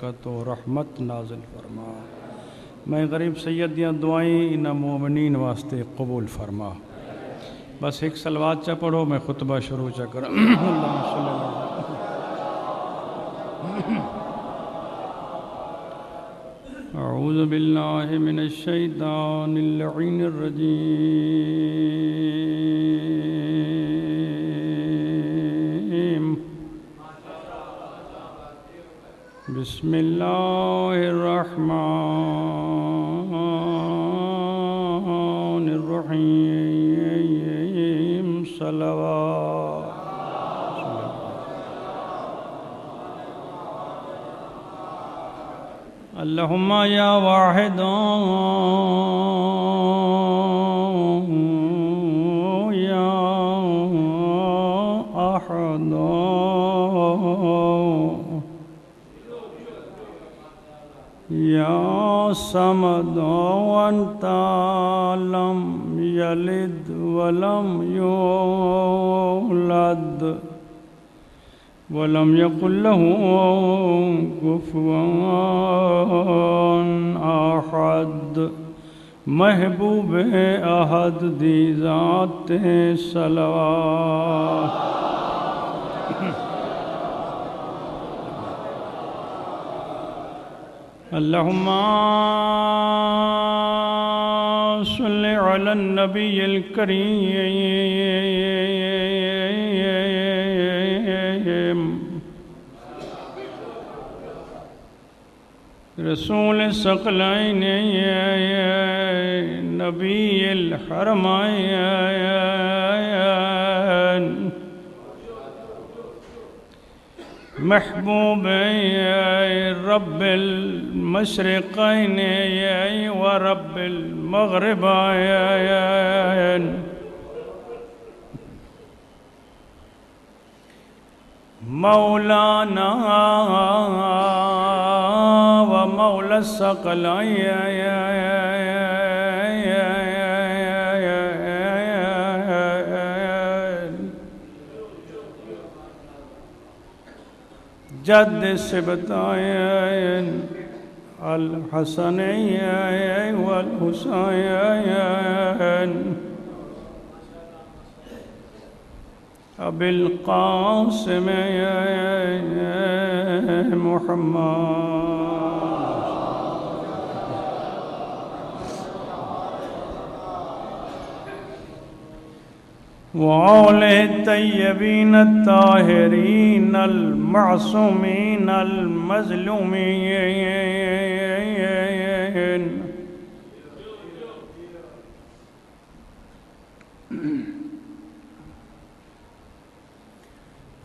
برکت و رحمت نازل فرما. میں غریب سید دیاں دعائیں انہاں مومنین واسطے قبول فرما. بس ایک صلوات چا پڑھو میں خطبہ شروع چا کروں. اللہم صلی اللہ اعوذ باللہ من الشیطان اللعین الرجیم. بسم اللہ الرحمن الرحیم. صلوات. اللہم یا واحد یا احد یا صمد وانت لم یلد ولم یولد ولم یکن له کفوا احد. محبوب احد دی ذات صلوات. اللہم صل علی النبی الکریم رسول الثقلین نبی الحرمین محبوب رب المشرقین ورب المغربین. مولانا و مولا الثقلین جد سبتین الحسنین والحسین ابی القاسم محمد وآلہ الطیبین الطاہرین المعصومین المظلومین.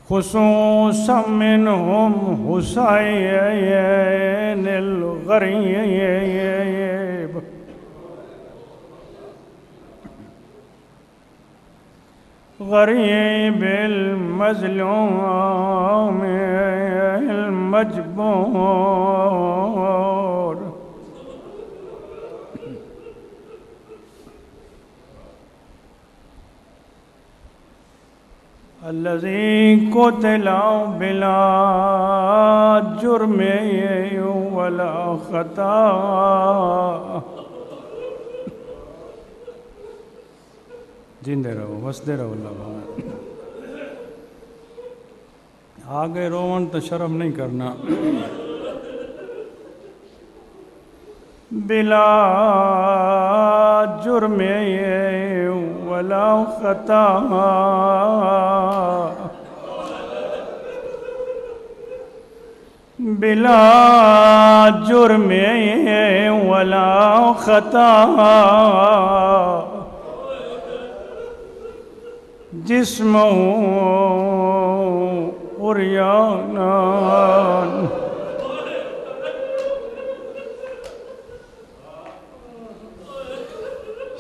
خصوصا منہم حسین الغریب غریب المظلوم المجبور الذي قتل بلا جرم ولا خطا جیندے رہو وسدے رہو. اللہ آگے روون تو شرم نہیں کرنا. بلا جرم ولا خطا بلا جرم ولا خطا جسمہ عریان.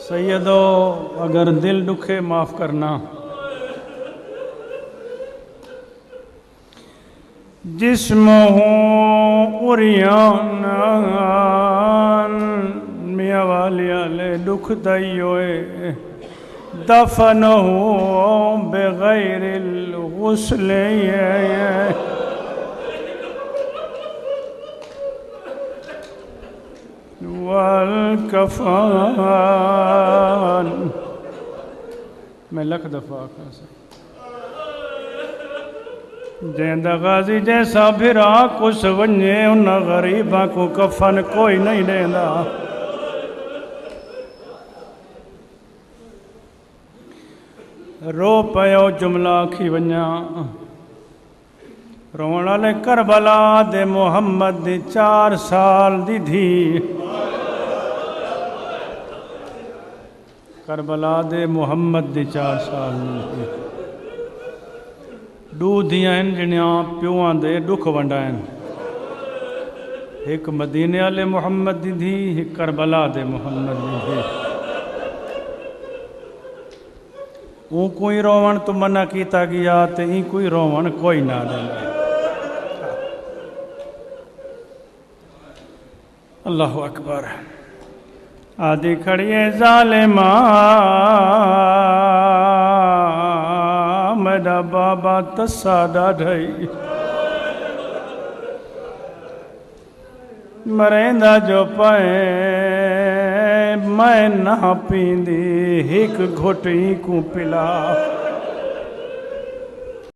سیدو اگر دل دکھے معاف کرنا. جسمہ عریان میاں والی آلے دکھ دائی ہوئے دفنہ بغیر الغسل والکفان میں لکھ دفعہ آقا سے جیندہ غازی جیسا بھرا کچھ ونجے ان غریباں کو کفن کوئی نہیں دیندہ رو پیو جملہ کھی ونجا رونا لے کربلا دے محمد دی 4 سال دی دھی کربلا دے محمد دی 4 سال دی دھی دو دھیاں ہیں جنیاں پیوان دے دکھ ونڈائیں ایک مدینے والے محمد دی دھی ایک کربلا دے محمد دی دھی اون کوئی روون تو منع کیتا گیا تے این کوئی روون کوئی نہ دے اللہ اکبر آدھی کھڑیے ظالمان میرا بابا تسادہ ڈھائی مریندا جو پائے میں نہ پیندی ایک گھٹی کو پلا